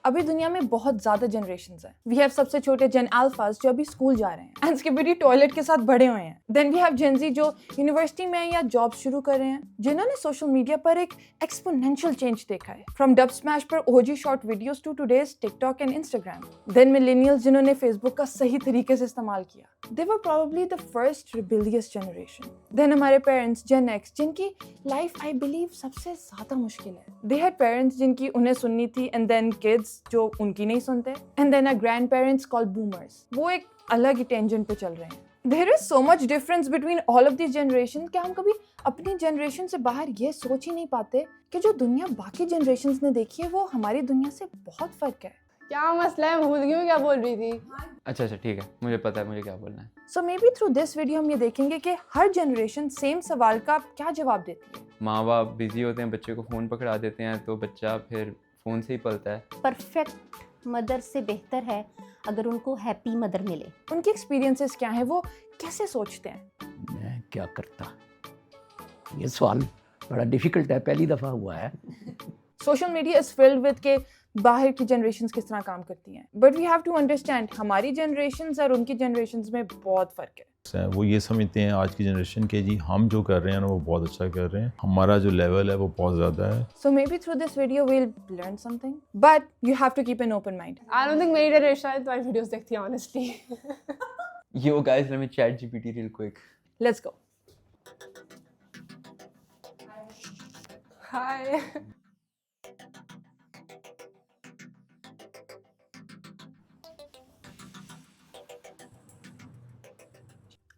अभी दुनिया में बहुत ज्यादा जनरेशंस हैं। वी हैव सबसे छोटे जेन अल्फास जो अभी स्कूल जा रहे हैं एंड स्किबिडी टॉयलेट के साथ बड़े हुए हैं। देन वी हैव जेन ज़ी जो यूनिवर्सिटी में या जॉब शुरू कर रहे हैं, जिन्होंने सोशल मीडिया पर एक एक्सपोनेंशियल चेंज देखा है, फ्रॉम डब स्मैश पर OG short videos to today's TikTok and Instagram. Then millennials जिन्होंने फेसबुक का सही तरीके से इस्तेमाल किया, they were probably the first rebellious generation. Then हमारे पेरेंट्स जेन एक्स, जिनकी लाइफ आई बिलीव सबसे ज्यादा मुश्किल है। दे हैड पेरेंट्स जिनकी उन्हें सुननी थी एंड देन किड्स जो उनकी नहीं सुनते, and then our grand parents called boomers, वो एक अलग ही टेंजेंट पे चल रहे हैं। There is so much difference between all of this generation कि हम कभी अपनी जनरेशन से बाहर ये सोच ही नहीं पाते कि जो दुनिया बाकी जनरेशंस ने देखी है वो हमारी दुनिया से बहुत फर्क है। क्या मसला है, भूल गई मैं क्या बोल रही थी। अच्छा ठीक है, मुझे पता है मुझे क्या बोलना है। So maybe through this video हम ये देखेंगे कि हर जनरेशन सेम सवाल का क्या जवाब देती है। माँ बाप बिजी होते हैं, बच्चे को फ़ोन पकड़ा देते हैं तो बच्चा फिर फ़ोन से ही पलता है। परफेक्ट मदर से बेहतर है अगर उनको हैप्पी मदर मिले। उनके एक्सपीरियंसेस क्या हैं, वो कैसे सोचते हैं। मैं क्या करता, ये सवाल बड़ा डिफिकल्ट है, पहली दफ़ा हुआ है। Social media is filled with के बाहर की जनरेशंस किस तरह काम करती हैं, but we have to understand हमारी जनरेशंस और उनकी जनरेशंस में बहुत फर्क है। वो ये समझते हैं आज की जनरेशन के जी हम जो कर रहे हैं ना वो बहुत अच्छा कर रहे हैं, हमारा जो लेवल है वो बहुत ज़्यादा है। So maybe through this video we'll learn something, but you have to keep an open mind. I don't think मेरी जनरेशन तुम्हारी वीडियोस देखती है honestly. Yo guys, let me chat GPT real quick. Let's go. Hi.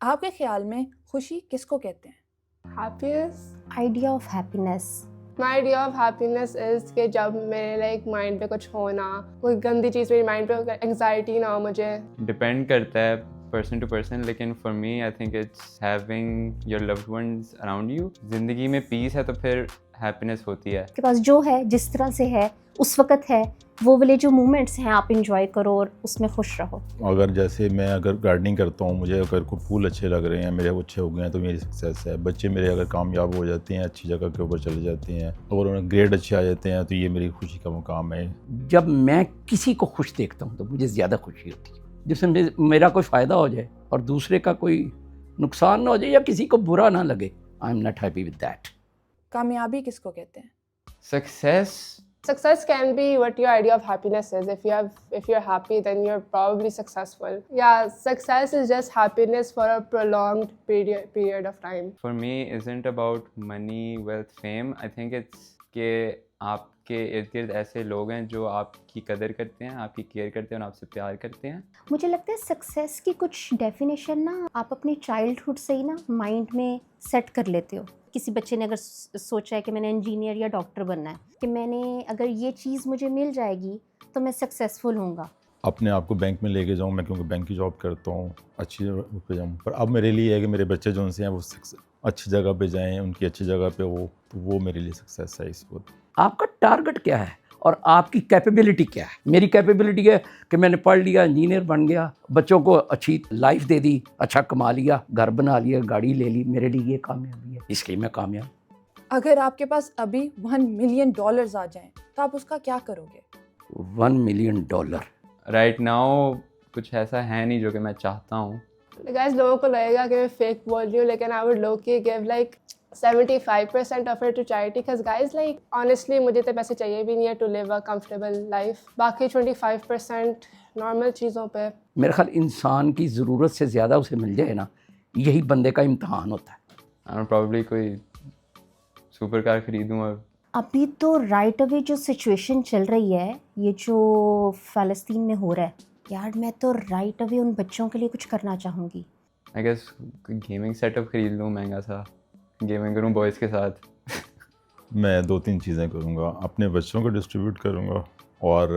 आपके ख्याल में खुशी किसको कहते हैं? Happiness. Idea of happiness. My idea of happiness is कि जब मेरे लाइक माइंड पे कुछ हो ना, कोई गंदी चीज़ मेरी माइंड पे एंग्जाइटी ना हो मुझे। डिपेंड करता है पर्सन टू पर्सन, लेकिन for me I think it's having your loved ones around you. ज़िंदगी में पीस है तो फिर हैप्पीनेस होती है। के पास जो है, जिस तरह से है, उस वक्त है, वो वाले जो मोमेंट्स हैं आप इंजॉय करो और उसमें खुश रहो। अगर जैसे मैं अगर गार्डनिंग करता हूँ, मुझे अगर कोई फूल अच्छे लग रहे हैं, मेरे वो अच्छे हो गए हैं तो मेरी सक्सेस है। बच्चे मेरे अगर कामयाब हो जाते हैं, अच्छी जगह के ऊपर चले जाते हैं, अगर उन्हें ग्रेड अच्छे आ जाते हैं तो ये मेरी खुशी का मुकाम है। जब मैं किसी को खुश देखता हूँ तो मुझे ज़्यादा खुशी होती है, जिसमें मेरा कोई फ़ायदा हो जाए और दूसरे का कोई नुकसान ना हो जाए या किसी को बुरा ना लगे। I am not happy with that. कामयाबी किसको कहते हैं? Success Success can be what your idea of happiness is. If you're happy, then you're probably successful. Yeah, success is just happiness for a prolonged period of time. for me isn't about money, wealth, fame. I think it's कि आपके इर्द गिर्द ऐसे लोग हैं जो आपकी कदर करते हैं, आपकी केयर करते हैं और आपसे प्यार करते हैं। मुझे लगता है सक्सेस की कुछ डेफिनेशन ना आप अपनी चाइल्डहुड से ही ना माइंड में सेट कर लेते हो। किसी बच्चे ने अगर सोचा है कि मैंने इंजीनियर या डॉक्टर बनना है, कि मैंने अगर ये चीज़ मुझे मिल जाएगी तो मैं सक्सेसफुल होऊंगा। अपने आप को बैंक में लेके जाऊँ मैं, क्योंकि बैंक की जॉब करता हूँ, अच्छी जगह पे जाऊँ। पर अब मेरे लिए है कि मेरे बच्चे जो उनसे हैं वो अच्छी जगह पे जाएं, उनकी अच्छी जगह पे हो, तो वो मेरे लिए सक्सेस है इस वक्त। आपका टारगेट क्या है और आपकी कैपेबिलिटी क्या है? मेरी कैपेबिलिटी है कि मैंने पढ़ लिया, इंजीनियर बन गया, बच्चों को अच्छी लाइफ दे दी, अच्छा कमा लिया, घर बना लिया, गाड़ी ले ली, मेरे लिए ये कामयाबी है, इसलिए मैं कामयाब। अगर आपके पास अभी $1 million आ जाएं तो आप उसका क्या करोगे? $1 million। राइट नाउ कुछ ऐसा है नहीं जो कि मैं चाहता हूँ। Guys, लोगों को लगेगा कि मैं फेक बोल रही हूँ, लेकिन I would low-key give like 75% of it to charity, because guys like honestly मुझे तो पैसे चाहिए भी नहीं है to live a comfortable life। बाकी 25% नॉर्मल चीज़ों पे। मेरे ख्याल इंसान की ज़रूरत से ज़्यादा उसे मिल जाए ना, यही बंदे का इम्तहान होता है। मैं प्रॉब्ली कोई सुपर कार खरीदूँ और अभी तो राइट अवे जो सिचुएशन चल रही है, ये जो फ़लस्तीन में हो रहा है, यार मैं तो राइट अवे उन बच्चों के लिए कुछ करना चाहूँगी। आई गेस गेमिंग सेटअप खरीद लूँ महंगा सा, गेमिंग करूँ बॉयज़ के साथ। मैं 2-3 चीज़ें करूँगा, अपने बच्चों को डिस्ट्रीब्यूट करूँगा और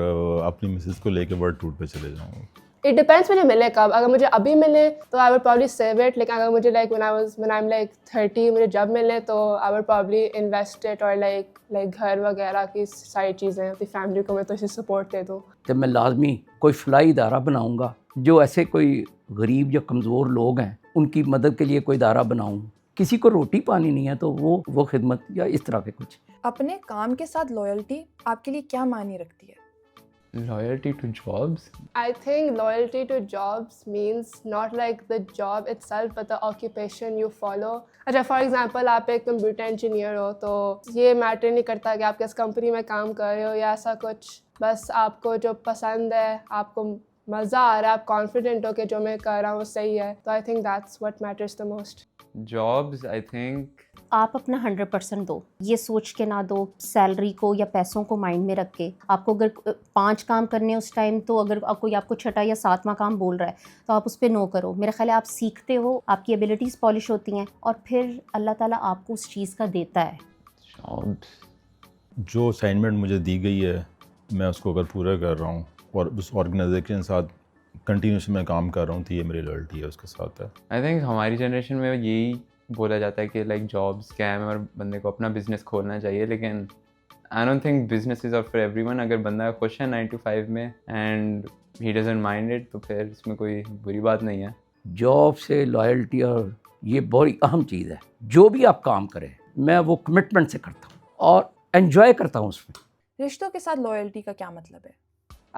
अपनी मिसेस को लेके वर्ल्ड टूर पे चले जाऊँगा। It depends मुझे मिले कब। अगर मुझे अभी मिले तो I would probably save it, लेकिन अगर मुझे like when I'm like 30 मुझे जब मिले तो I would probably invest it और like घर वगैरह की सारी चीज़ें अपनी फैमिली को मैं तो इसे सपोर्ट दे दूँ। जब मैं लाजमी कोई फलाई इदारा बनाऊंगा जो ऐसे कोई गरीब या कमज़ोर लोग हैं उनकी मदद के लिए कोई इदारा बनाऊं, किसी को रोटी पानी नहीं है तो वो खिदमत या इस तरह के कुछ। अपने काम के साथ लॉयल्टी आपके लिए क्या मायने रखती है? Loyalty to jobs? I think loyalty to jobs means not like the job itself but the occupation you follow. अच्छा फॉर एग्जांपल आप एक कंप्यूटर इंजीनियर हो तो ये मैटर नहीं करता कि आप किस कंपनी में काम कर रहे हो या ऐसा कुछ, बस आपको जो पसंद है, आपको मज़ा आ रहा है, आप कॉन्फिडेंट हो कि जो मैं कर रहा हूँ सही है, तो I think that's what matters the most. Jobs, I think आप अपना 100% दो, ये सोच के ना दो सैलरी को या पैसों को माइंड में रख के. आपको अगर 5 काम करने उस टाइम, तो अगर कोई आपको छठा या 7वां काम बोल रहा है तो आप उस पर नो करो. मेरा ख्याल है आप सीखते हो, आपकी एबिलिटीज़ पॉलिश होती हैं और फिर अल्लाह ताला आपको उस चीज़ का देता है. jobs. जो असाइनमेंट मुझे दी गई है मैं उसको अगर पूरा कर रहा हूँ और उस ऑर्गेनाइजेशन के साथ कंटिन्यूसली मैं काम कर रहा हूँ तो ये मेरी लॉयल्टी है उसके साथ है. I think हमारी जनरेशन में यही बोला जाता है कि लाइक जॉब स्कैम है और बंदे को अपना बिजनेस खोलना चाहिए, लेकिन I don't think businesses are for everyone. अगर बंदा खुश है 9 to 5 में and he doesn't mind it, तो फिर इसमें कोई बुरी बात नहीं है. जॉब से लॉयल्टी और ये बड़ी अहम चीज़ है. जो भी आप काम करें मैं वो कमिटमेंट से करता हूँ और एंजॉय करता हूँ उसमें. रिश्तों के साथ लॉयल्टी का क्या मतलब है?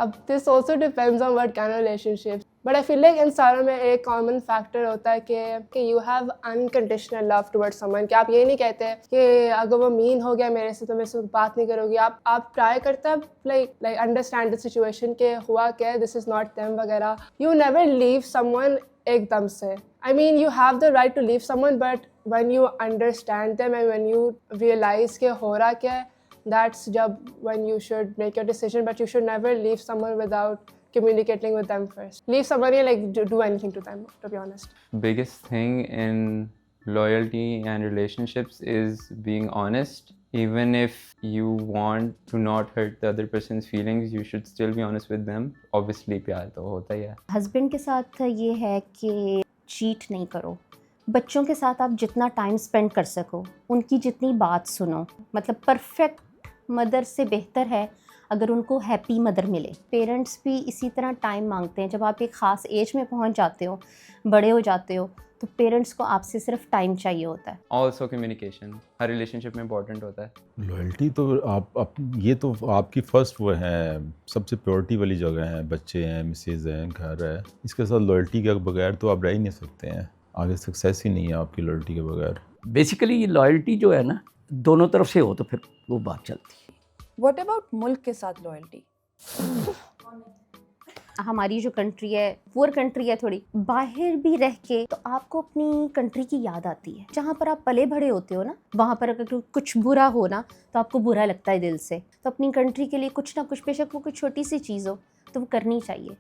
अब this also depends on what kind of relationship, but I feel like in सारों में एक कॉमन फैक्टर होता है कि you have unconditional love towards someone. कि आप ये नहीं कहते कि अगर वो मीन हो गया मेरे से तो मेरे से बात नहीं करोगी. आप ट्राई करते हैं लाइक अंडरस्टैंड द सिचुएशन के हुआ क्या है, दिस इज़ नॉट देम वगैरह. यू नेवर लीव समवन एकदम से. I mean you have the right to leave someone, but when you understand them and when you realise के हो रहा क्या है, that's job when you should make your decision, but you should never leave someone without communicating with them first. Leave somebody like do anything to them, to be honest. Biggest thing in loyalty and relationships is being honest. Even if you want to not hurt the other person's feelings, you should still be honest with them. Obviously प्यार तो होता ही है. Husband के साथ ये है कि cheat नहीं करो. बच्चों के साथ आप जितना टाइम स्पेंड कर सको, उनकी जितनी बात सुनो. मतलब परफेक्ट मदर से बेहतर है अगर उनको हैप्पी मदर मिले. पेरेंट्स भी इसी तरह टाइम मांगते हैं. जब आप एक ख़ास एज में पहुंच जाते हो, बड़े हो जाते हो, तो पेरेंट्स को आपसे सिर्फ टाइम चाहिए होता है. Also communication हर रिलेशनशिप में इम्पोर्टेंट होता है. लॉयल्टी तो आप ये तो आपकी फर्स्ट वो है, सबसे प्योरिटी वाली जगह है. बच्चे हैं, मिसेज हैं, घर है. इसके साथ लॉयल्टी के बगैर तो आप रह ही नहीं सकते हैं. आगे सक्सेस ही नहीं है आपकी लॉयल्टी के बगैर. बेसिकली ये लॉयल्टी जो है ना दोनों तरफ से हो तो फिर वो बात चलती है. What about मुल्क के साथ लॉयल्टी? हमारी जो कंट्री है पुअर कंट्री है थोड़ी, बाहर भी रह के तो आपको अपनी कंट्री की याद आती है. जहाँ पर आप पले बड़े होते हो ना, वहाँ पर अगर कुछ बुरा हो ना तो आपको बुरा लगता है दिल से. तो अपनी कंट्री के लिए कुछ ना कुछ, बेशक वो कोई छोटी सी चीज़ हो, तो वो करनी चाहिए.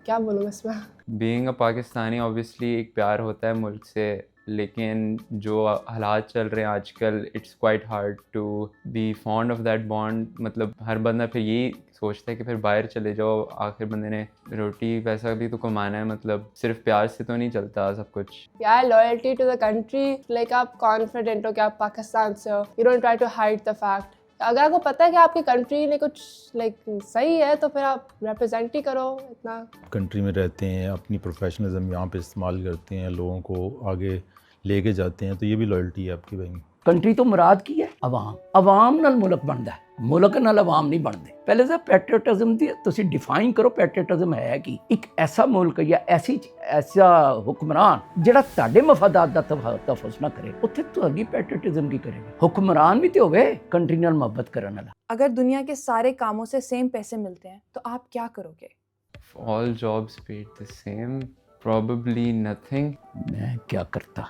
क्या बोलूँ इसमें. Being a पाकिस्तानी ऑब्वियसली एक प्यार होता है मुल्क से, लेकिन जो हालात चल रहे हैं आजकल, it's quite hard to be fond of that bond. मतलब हर बंदा फिर यही सोचता है कि फिर बाहर चले जाओ, आखिर बंदे ने रोटी पैसा भी तो कमाना है. मतलब सिर्फ प्यार से तो नहीं चलता सब कुछ. यार loyalty to the country, like आप कॉन्फिडेंट हो कि आप पाकिस्तान से हो, you don't try to hide the fact. अगर आपको पता है कि आपकी कंट्री ने कुछ लाइक सही है तो फिर आप रिप्रेजेंट ही करो. इतना कंट्री में रहते हैं, अपनी प्रोफेशनलिज्म यहाँ पे इस्तेमाल करते हैं, लोगों को आगे लेके जाते हैं, तो ये भी लॉयल्टी है आपकी. भाई कंट्री तो मुराद की है अवाम. अवाम नाल मुल्क बनता है, मुल्क नाल अवाम नहीं बनते. पहले से पैट्रियटिज्म दी तुसी डिफाइन करो. पैट्रियटिज्म है कि एक ऐसा मुल्क या ऐसा हुक्मरान ਜਿਹੜਾ ਤੁਹਾਡੇ ਮਫਾਦਾਤ ਦਾ ਤਫਜ਼ ਨਾ ਕਰੇ. ਉੱਥੇ ਤੁਹਾਡੀ पैट्रियटिज्म की करेगी. हुक्मरान भी तो होवे कंट्री नाल मोहब्बत करने वाला. अगर दुनिया के सारे कामों से सेम पैसे मिलते हैं तो आप क्या करोगे? If all jobs paid the same, probably nothing. मैं क्या करता?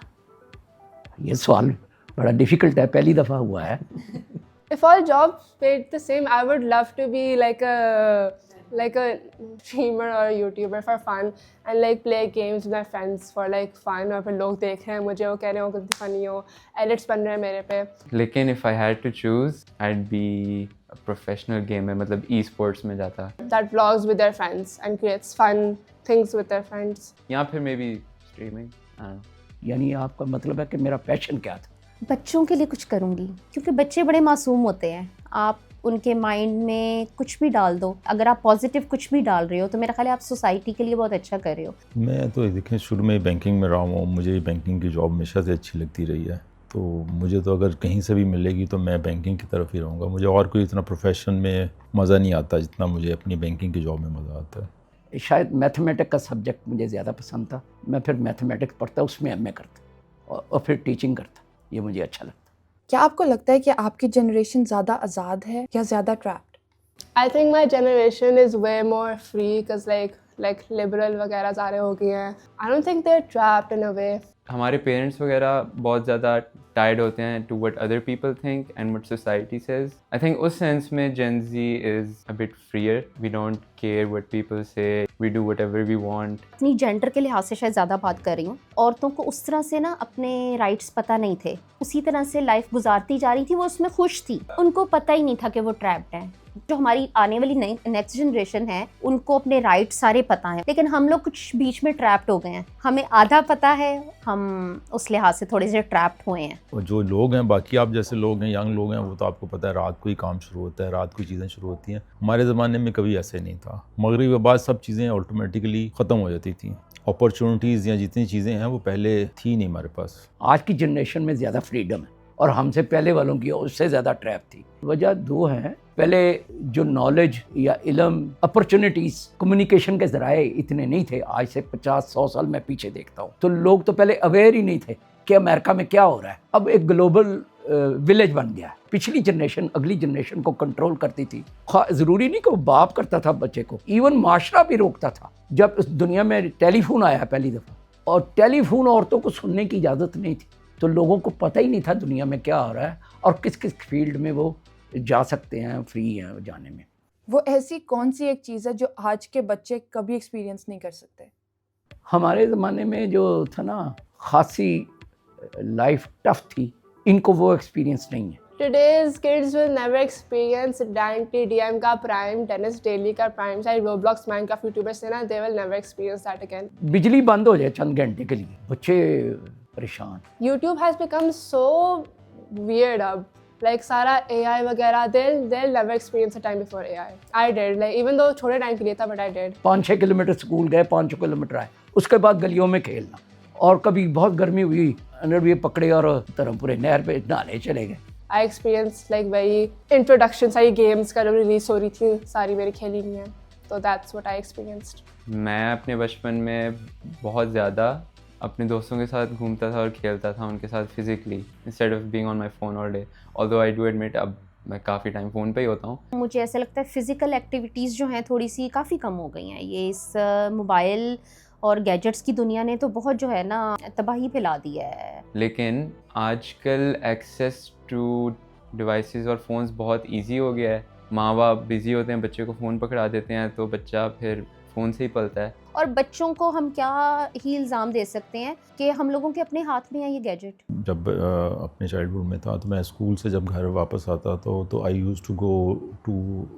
ये सवाल बड़ा डिफिकल्ट है, पहली दफ़ा हुआ है. If all jobs paid the same, I would love to be like a streamer or a YouTuber for fun and like play games with my friends for like fun. और फिर लोग देख रहे हैं मुझे, वो कह रहे हो कितनी फनी हो, edits बन रहे हैं मेरे पे. लेकिन if I had to choose, I'd be a professional gamer. मतलब e-sports में जाता. That vlogs with their friends and creates fun things with their friends. या फिर maybe streaming. I don't know. यानी आपका मतलब है कि मेरा पैशन क्या था? बच्चों के लिए कुछ करूँगी, क्योंकि बच्चे बड़े मासूम होते हैं. आप उनके माइंड में कुछ भी डाल दो, अगर आप पॉजिटिव कुछ भी डाल रहे हो तो मेरा ख्याल है आप सोसाइटी के लिए बहुत अच्छा कर रहे हो. मैं तो देखें शुरू में बैंकिंग में रहा हूँ, मुझे बैंकिंग की जॉब हमेशा से अच्छी लगती रही है. तो मुझे तो अगर कहीं से भी मिलेगी तो मैं बैंकिंग की तरफ ही रहूँगा। मुझे और कोई इतना प्रोफेशन में मज़ा नहीं आता जितना मुझे अपनी बैंकिंग की जॉब में मज़ा आता है। शायद मैथमेटिक्स का सब्जेक्ट मुझे ज़्यादा पसंद था, मैं फिर मैथमेटिक्स पढ़ता, उसमें एमए करता और फिर टीचिंग करता, ये मुझे अच्छा लगता। क्या आपको लगता है कि आपकी जनरेशन ज़्यादा आज़ाद है या ज़्यादा trapped? I think my generation is way more free because like liberal वगैरह सारे हो गए हैं. I don't think they're trapped in a way. हमारे पेरेंट्स वगैरह बहुत ज़्यादा टाइड होते हैं to what other people think and what society says. I think उस सेंस में Gen Z is a bit freer. We don't care what people say, we do whatever we want. अपनी gender के लिहाज से शायद ज़्यादा बात कर रही हूँ। औरतों को उस तरह से ना अपने राइट्स पता नहीं थे, उसी तरह से लाइफ गुजारती जा रही थी, वो उसमें खुश थी, उनको पता ही नहीं था कि वो ट्रैप्ड हैं। जो हमारी आने वाली नई नेक्स्ट जनरेशन है उनको अपने राइट सारे पता हैं, लेकिन हम लोग कुछ बीच में ट्रैप्ड हो गए हैं। हमें आधा पता है, हम उस लिहाज से थोड़े से ट्रैप्ड हुए हैं। और जो लोग हैं, बाकी आप जैसे लोग हैं, यंग लोग हैं, वो तो आपको पता है रात को ही काम शुरू होता है, रात को चीज़ें शुरू होती हैं। हमारे ज़माने में कभी ऐसे नहीं था। मगरिब के बाद सब चीज़ें ऑटोमेटिकली ख़त्म हो जाती थी। अपॉर्चुनिटीज़ या जितनी चीज़ें हैं वो पहले थी नहीं हमारे पास। आज की जनरेशन में ज़्यादा फ्रीडम है और हमसे पहले वालों की उससे ज़्यादा ट्रैप थी। वजह दो हैं, पहले जो नॉलेज या इल्म, अपॉर्चुनिटीज़, कम्युनिकेशन के ज़राए इतने नहीं थे। आज से 50-100 साल मैं पीछे देखता हूँ तो लोग तो पहले अवेयर ही नहीं थे कि अमेरिका में क्या हो रहा है। अब एक ग्लोबल विलेज बन गया। पिछली जनरेशन अगली जनरेशन को कंट्रोल करती थी। ज़रूरी नहीं कि वो बाप करता था बच्चे को, इवन माशरा भी रोकता था। जब इस दुनिया में टेलीफोन आया पहली दफ़ा, और टेलीफोन औरतों को सुनने की इजाज़त नहीं थी, तो लोगों को पता ही नहीं था दुनिया में क्या हो रहा है और किस किस फील्ड में वो जा सकते हैं, फ्री हैं जाने में। वो ऐसी कौन सी एक चीज़ है जो आज के बच्चे कभी एक्सपीरियंस नहीं कर सकते? हमारे ज़माने में जो था ना, खासी लाइफ टफ थी, इनको वो एक्सपीरियंस नहीं है। Today's kids will never experience Dante DM का prime, Dennis Daly का prime, चाहे Roblox, Minecraft, YouTubers थे ना, they will never experience that again. बिजली बंद हो जाए चंद घंटे के लिए, बच्चे परेशान। YouTube has become so weird अब. Like सारा AI वगैरह, they'll never experience a time before AI. I did, like even though छोटे टाइम के लिए था, but I did. 5-6 kilometre school गए, 5 किलोमीटर आए, उसके बाद गलियों में खेलना। और कभी बहुत गर्मी हुई, अंदर भी पकड़े और धर्मपुरे नहर पे नहाने चले गए। I experienced like very introduction, सारी games का जब रिलीज हो रही थी, सारी मेरी खेली नहीं है, तो that's what I experienced. मैं अपने बचपन में बहुत ज़्यादा अपने दोस्तों के साथ घूमता था और खेलता था उनके साथ physically, instead of being on my phone all day. Although I do admit अब मैं काफ़ी टाइम फ़ोन पे ही होता हूँ। मुझे ऐसा लगता है फिज़िकल एक्टिविटीज़ जो हैं थोड़ी सी काफ़ी कम हो गई हैं। ये इस मोबाइल और गैजेट्स की दुनिया ने तो बहुत जो है ना तबाही फैला दी है। लेकिन आजकल एक्सेस टू डिवाइसेस और फ़ोन्स बहुत इजी हो गया है। माँ बाप बिज़ी होते हैं, बच्चे को फ़ोन पकड़ा देते हैं, तो बच्चा फिर फ़ोन से ही पलता है। और बच्चों को हम क्या ही इल्ज़ाम दे सकते हैं कि हम लोगों के अपने हाथ में है ये गैजेट। जब अपने चाइल्डहुड में था तो मैं स्कूल से जब घर वापस आता तो I use to go to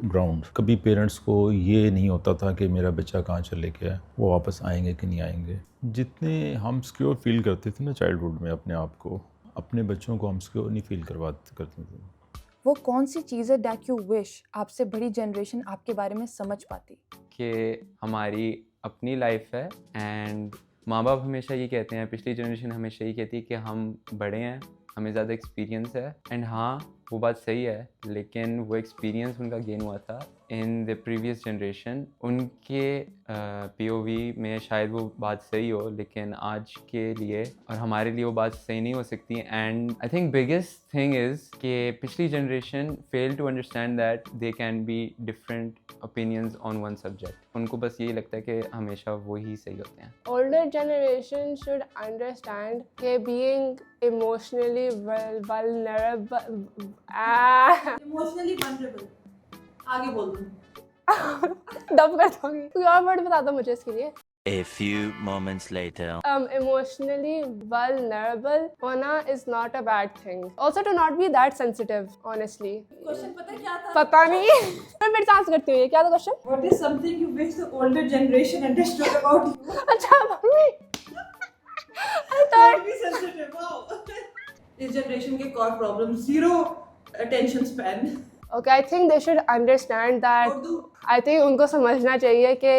ground. कभी पेरेंट्स को ये नहीं होता था कि मेरा बच्चा कहाँ चले गया, वो वापस आएंगे कि नहीं आएंगे। जितने हम सिक्योर फील करते थे ना चाइल्डहुड में अपने आप को, अपने बच्चों को हम सिक्योर नहीं फील करते थे। वो कौन सी चीज़ है दैट यू विश आपसे बड़ी जनरेशन आपके बारे में समझ पाती? कि हमारी अपनी लाइफ है एंड माँ बाप हमेशा ये कहते हैं, पिछली जनरेशन हमेशा ये कहती है कि हम बड़े हैं, हमें ज़्यादा एक्सपीरियंस है। एंड हाँ, वो बात सही है, लेकिन वो एक्सपीरियंस उनका गेन हुआ था इन द प्रीवियस जनरेशन। उनके पीओवी में शायद वो बात सही हो, लेकिन आज के लिए और हमारे लिए वो बात सही नहीं हो सकती। And I think biggest thing is कि पिछली generation fail to understand that they can be different opinions on one subject. उनको बस यही लगता है कि हमेशा वो ही सही होते हैं। Older generation should understand कि being emotionally vulnerable emotionally vulnerable, आगे बोल दूँ। डब कर दूँगी। कोई और वर्ड बता दो मुझे इसके लिए। A few moments later. Emotionally vulnerable होना is not a bad thing. Also to not be that sensitive, honestly. Question पता है क्या था? पता नहीं। मैं मेरे सांस करती हुई, क्या था question? What is something you wish the older generation understood about you? अच्छा mummy. Don't be sensitive. Wow. इस जनरेशन के core problem, zero attention span. Okay, I think they should understand that. I think उनको समझना चाहिए कि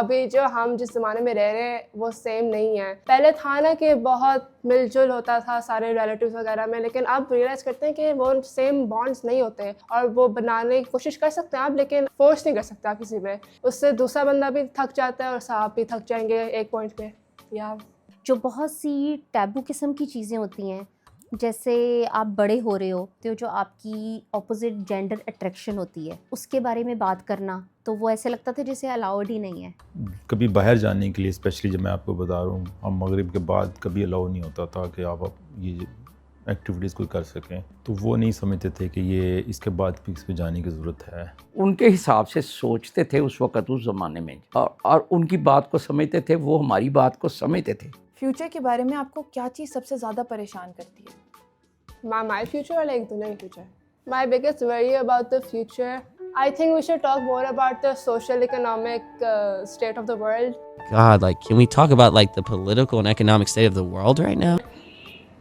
अभी जो हम जिस ज़माने में रह रहे हैं वो सेम नहीं है। पहले था ना कि बहुत मिलजुल होता था सारे रिलेटिव्स वगैरह में, लेकिन अब रियलाइज़ करते हैं कि वो सेम बॉन्ड्स नहीं होते और वो बनाने की कोशिश कर सकते हैं आप, लेकिन फोर्स नहीं कर सकते आप किसी पे। उससे दूसरा बंदा भी थक जाता है और आप भी थक जाएंगे एक पॉइंट पे। या जो बहुत सी टैबू किस्म की चीज़ें होती हैं, जैसे आप बड़े हो रहे हो तो जो आपकी ऑपोजिट जेंडर अट्रैक्शन होती है उसके बारे में बात करना, तो वो ऐसे लगता था जैसे अलाउड ही नहीं है। कभी बाहर जाने के लिए, स्पेशली जब मैं आपको बता रहा हूँ, हम मगरिब के बाद कभी अलाउ नहीं होता था कि आप ये एक्टिविटीज़ कोई कर सकें, तो वो नहीं समझते थे कि ये इसके बाद भी इस पे जाने की ज़रूरत है। उनके हिसाब से सोचते थे उस वक़्त, उस ज़माने में, और उनकी बात को समझते थे, वो हमारी बात को समझते थे। फ्यूचर के बारे में आपको क्या चीज़ सबसे ज़्यादा परेशान करती है? My future or like दुनिया की future? My biggest worry about the future, I think we should talk more about the social economic state of the world. God, like, can we talk about like the political and economic state of the world right now?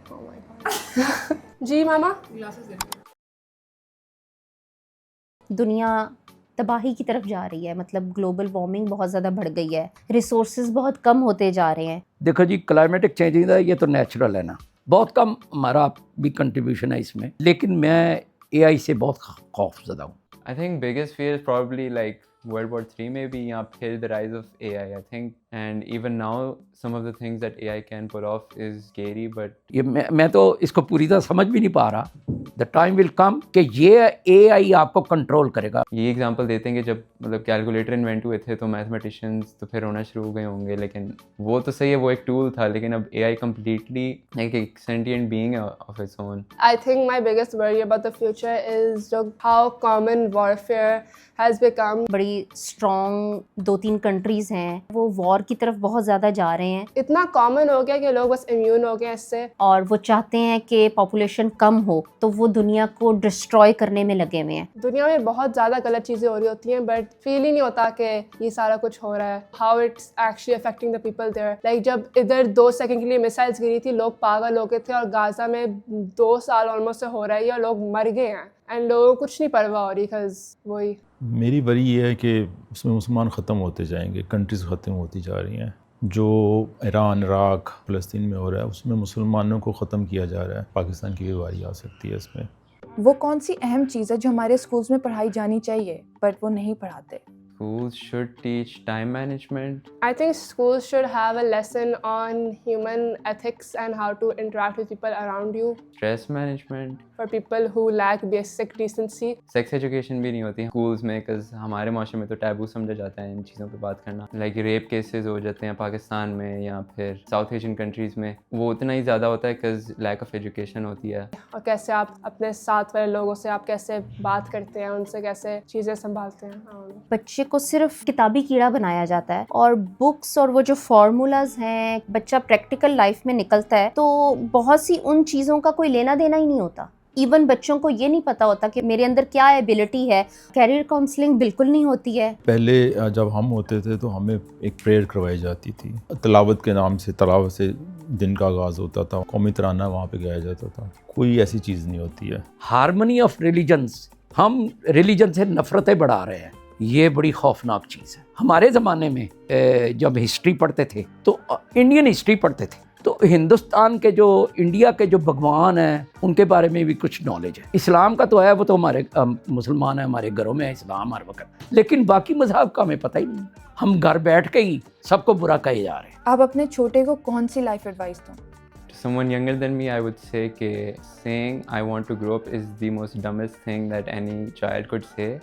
Oh my god. जी मामा? दुनिया तबाही की तरफ जा रही है, मतलब global warming बहुत ज़्यादा बढ़ गई है, रिसोर्सेज बहुत कम होते जा रहे हैं। देखो जी, क्लाइमेटिक चेंजिंग है, ये तो नेचुरल है ना, बहुत कम हमारा भी कंट्रीब्यूशन है इसमें, लेकिन मैं एआई से बहुत खौफज़दा हूँ। I think biggest fear is probably like World War III maybe, या फिर the rise of AI, I think, and even now some of the things that AI can pull off is scary, but ये मैं तो इसको पूरी तरह समझ भी नहीं पा रहा। द टाइम विल कम कि ये एआई आपको कंट्रोल करेगा। ये एग्जांपल देते हैं कि जब मतलब कैलकुलेटर इन्वेंट हुए थे तो मैथमेटिशियंस तो फिर होना शुरू हो गए होंगे, लेकिन वो तो सही है, वो एक टूल था, लेकिन अब AI completely एक sentient being of its own. I think my biggest worry about the future is how common warfare has become. बड़ी स्ट्रॉन्ग 2-3 कंट्रीज़ हैं, वो वॉर की तरफ बहुत ज़्यादा जा रहे हैं इतना कॉमन हो गया कि लोग बस इम्यून हो गए इससे, और वो चाहते हैं कि पॉपुलेशन कम हो, तो वो दुनिया को डिस्ट्रॉय करने में लगे हुए हैं। दुनिया में बहुत ज़्यादा गलत चीज़ें हो रही होती हैं, बट फील ही नहीं होता कि ये सारा कुछ हो रहा है। How it's actually affecting the people there. Like जब इधर 2 सेकंड के लिए मिसाइल्स गिरी थी, लोग पागल हो गए थे, और गाजा में 2 साल ऑलमोस्ट से हो रहा है और लोग मर गए हैं, एंड लोगों को कुछ नहीं परवाह हो रही। वही मेरी वरी ये है कि उसमें मुसलमान ख़त्म होते जाएंगे, कंट्रीज़ ख़त्म होती जा रही हैं। जो ईरान, इराक, फ़लस्तीन में हो रहा है उसमें मुसलमानों को ख़त्म किया जा रहा है। पाकिस्तान की भी बारी आ सकती है इसमें। वो कौन सी अहम चीज़ है जो हमारे स्कूल्स में पढ़ाई जानी चाहिए बट वो नहीं पढ़ाते? Schools should teach time management. I think schools should have a lesson on human ethics and how to interact with people around you. Stress management. For people who lack basic decency. Sex education भी नहीं होती schools में, because हमारे माशरे में तो taboo समझा जाता है इन चीज़ों पे बात करना। Like rape cases हो जाते हैं पाकिस्तान में या फिर South Asian countries में, वो उतना ही ज़्यादा होता है because lack of education होती है। और कैसे आप अपने साथ वाले लोगों से आप कैसे बात करते हैं, उनसे कैसे चीज़ें संभालते हैं। बच्चे को सिर्फ किताबी कीड़ा बनाया जाता है, और बुक्स और वो जो फार्मूलाज हैं, बच्चा प्रैक्टिकल लाइफ में निकलता है तो बहुत सी उन चीज़ों का कोई लेना देना ही नहीं होता। इवन बच्चों को ये नहीं पता होता कि मेरे अंदर क्या एबिलिटी है। कैरियर काउंसलिंग बिल्कुल नहीं होती है। पहले जब हम होते थे तो हमें एक प्रेयर करवाई जाती थी, तलावत के नाम से, तलावत से दिन का आगाज़ होता था, कौमी तराना वहाँ पे गाया जाता था। कोई ऐसी चीज़ नहीं होती है। हार्मनी ऑफ रिलीजन्स, हम रिलीजन से नफ़रतें बढ़ा रहे हैं, ये बड़ी खौफनाक चीज़ है। हमारे ज़माने में जब हिस्ट्री पढ़ते थे तो इंडियन हिस्ट्री पढ़ते थे तो हिंदुस्तान के जो, इंडिया के जो भगवान हैं उनके बारे में भी कुछ नॉलेज है। इस्लाम का तो है, वो तो हमारे मुसलमान है, हमारे घरों में है इस्लाम हर वक्त, लेकिन बाकी मज़हब का हमें पता ही नहीं। हम घर बैठ के ही सबको बुरा कहे जा रहे हैं। आप अपने छोटे को कौन सी लाइफ एडवाइस दो? To someone younger than me, I would say कि saying I want to grow up is the most dumbest thing that any child could say.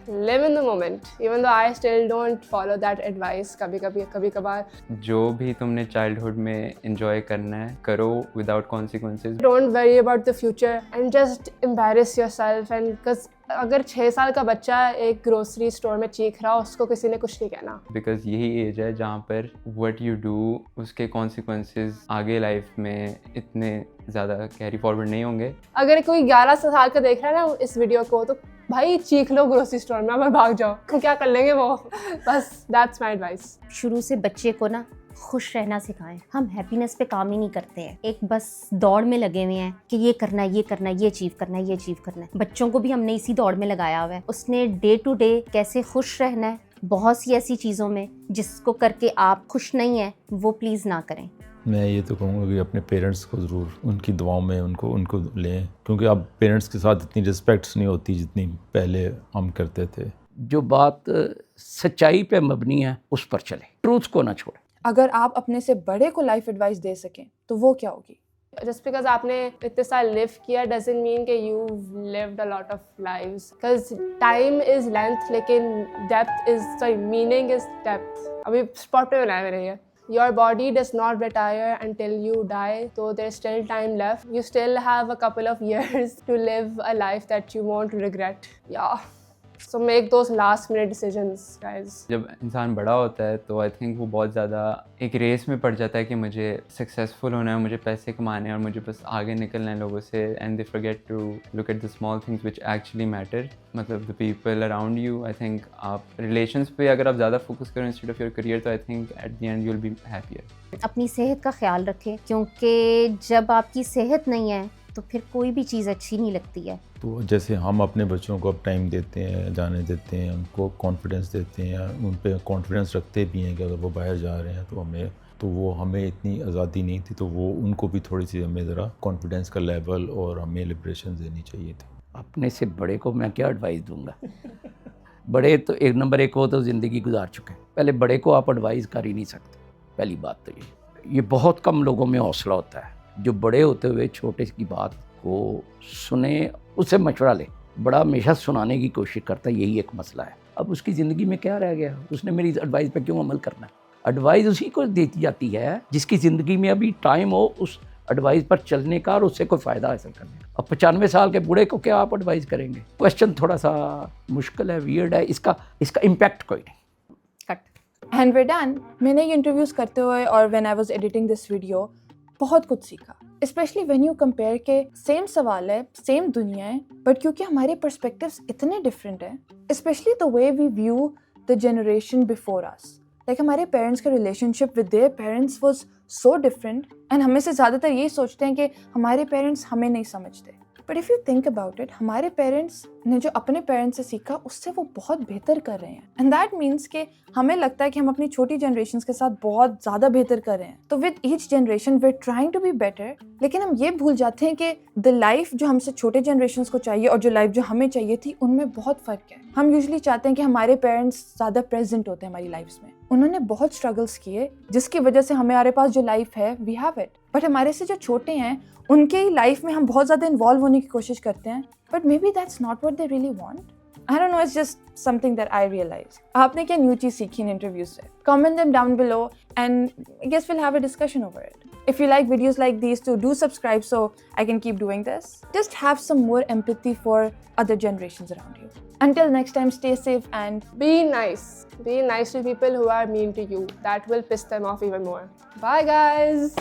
Live in the moment, even though I still don't follow that advice. कभी कभार जो भी तुमने childhood में enjoy करना है करो without consequences. Don't worry about the future and just embarrass yourself. And because अगर 6 साल का बच्चा एक ग्रोसरी स्टोर में चीख रहा हो, उसको किसी ने कुछ नहीं कहना। Because यही एज है जहाँ पर what you do उसके consequences आगे लाइफ में इतने ज़्यादा कैरी फॉरवर्ड नहीं होंगे। अगर कोई 11 साल का देख रहा है ना इस वीडियो को, तो भाई चीख लो ग्रोसरी स्टोर में, अब भाग जाओ, क्या कर लेंगे वो। बस दैट्स माय एडवाइस। शुरू से बच्चे को ना खुश रहना सिखाएं। हम हैप्पीनेस पे काम ही नहीं करते हैं, एक बस दौड़ में लगे हुए हैं कि ये करना है, ये करना है, ये अचीव करना है, ये अचीव करना है। बच्चों को भी हमने इसी दौड़ में लगाया हुआ है। उसने डे टू डे कैसे खुश रहना है, बहुत सी ऐसी चीज़ों में जिसको करके आप खुश नहीं हैं वो प्लीज़ ना करें। मैं ये तो कहूँगा कि अपने पेरेंट्स को ज़रूर उनकी दुआओं में उनको लें, क्योंकि अब पेरेंट्स के साथ इतनी रिस्पेक्ट्स नहीं होती जितनी पहले हम करते थे। जो बात सच्चाई पे मबनी है उस पर चले, ट्रूथ को ना छोड़ें। अगर आप अपने से बड़े को लाइफ एडवाइस दे सकें तो वो क्या होगी? Just because आपने इतने साल लिव किया doesn't mean कि you've lived a lot of lives. Because time is length, लेकिन meaning is depth. अभी spot पे बनाया मैंने ये. Your body does not retire until you die, so there's still time left. You still have a couple of years to live a life that you won't regret. Yeah. So make those last minute decisions, guys. जब इंसान बड़ा होता है तो I think वो बहुत ज़्यादा एक रेस में पड़ जाता है कि मुझे सक्सेसफुल होना है, मुझे पैसे कमाने हैं और मुझे बस आगे निकलना है लोगों से, and they forget to look at the small things which actually matter, मतलब the people around you. I think आप रिलेशंस पे अगर आप ज़्यादा फोकस करें इंस्टेड ऑफ योर करियर तो I think at the end you will be happier. अपनी सेहत का ख्याल रखें, क्योंकि जब आपकी सेहत नहीं है तो फिर कोई भी चीज़ अच्छी नहीं लगती है। तो जैसे हम अपने बच्चों को अब टाइम देते हैं, जाने देते हैं, उनको कॉन्फिडेंस देते हैं, उन पे कॉन्फिडेंस रखते भी हैं कि अगर वो बाहर जा रहे हैं तो वो हमें इतनी आज़ादी नहीं थी, तो वो उनको भी थोड़ी सी हमें ज़रा कॉन्फिडेंस का लेवल और हमें लिबरेशन देनी चाहिए थी। अपने से बड़े को मैं क्या एडवाइस दूंगा? बड़े तो एक नंबर एक हो तो ज़िंदगी गुजार चुके हैं, पहले बड़े को आप एडवाइस कर ही नहीं सकते। पहली बात तो ये बहुत कम लोगों में हौसला होता है जो बड़े होते हुए छोटे की बात को सुने, उससे मशवरा ले। बड़ा हमेशा सुनाने की कोशिश करता है, यही एक मसला है। अब उसकी ज़िंदगी में क्या रह गया? उसने मेरी एडवाइस पे क्यों अमल करना है? एडवाइस उसी को दी जाती है जिसकी ज़िंदगी में अभी टाइम हो उस एडवाइस पर चलने का और उससे कोई फ़ायदा हासिल करने का। अब 95 साल के बूढ़े को क्या आप एडवाइस करेंगे? क्वेश्चन थोड़ा सा मुश्किल है, वियर्ड है, इसका इम्पैक्ट कोई नहीं। कट। And we're done. मैंने ये इंटरव्यूज़ करते हुए और when I was editing this video बहुत कुछ सीखा, स्पेशली व्हेन यू कंपेयर के सेम सवाल है, सेम दुनिया है, बट क्योंकि हमारे पर्सपेक्टिव्स इतने डिफरेंट हैं, specially the way we view the generation before us. Like हमारे पेरेंट्स का relationship with their parents was so different, and हमें से ज़्यादातर यही सोचते हैं कि हमारे पेरेंट्स हमें नहीं समझते। But if you think about it, हमारे पेरेंट्स ने जो अपने पेरेंट्स से सीखा उससे वो बहुत बेहतर कर रहे हैं, एंड दैट मीन्स कि हमें लगता है कि हम अपनी छोटी जनरेशन के साथ बहुत ज़्यादा बेहतर कर रहे हैं। तो with each generation we are trying to be better, लेकिन हम ये भूल जाते हैं कि द लाइफ जो हमसे छोटे जनरेशन को चाहिए और जो लाइफ जो हमें चाहिए थी उनमें बहुत फ़र्क है। हम यूजली चाहते हैं कि हमारे पेरेंट्स ज़्यादा प्रेजेंट होते हैं हमारी लाइफ में, उन्होंने बहुत स्ट्रगल्स किए जिसकी वजह से हमारे पास जो लाइफ है वी हैव इट। बट हमारे से जो छोटे हैं उनके ही लाइफ में हम बहुत ज़्यादा इन्वॉल्व होने की कोशिश करते हैं, but maybe that's not what they really want. I don't know, it's just something that I realise. आपने क्या न्यू चीज़ सीखी इन इंटरव्यूज से? Comment them down below and I guess will have a discussion over it. If you like videos like these, do subscribe so I can keep doing this. Just have some more empathy for other generations around you. Until next time, stay safe and Be nice. Be nice to people who are mean to you. That will piss them off even more. Bye, guys.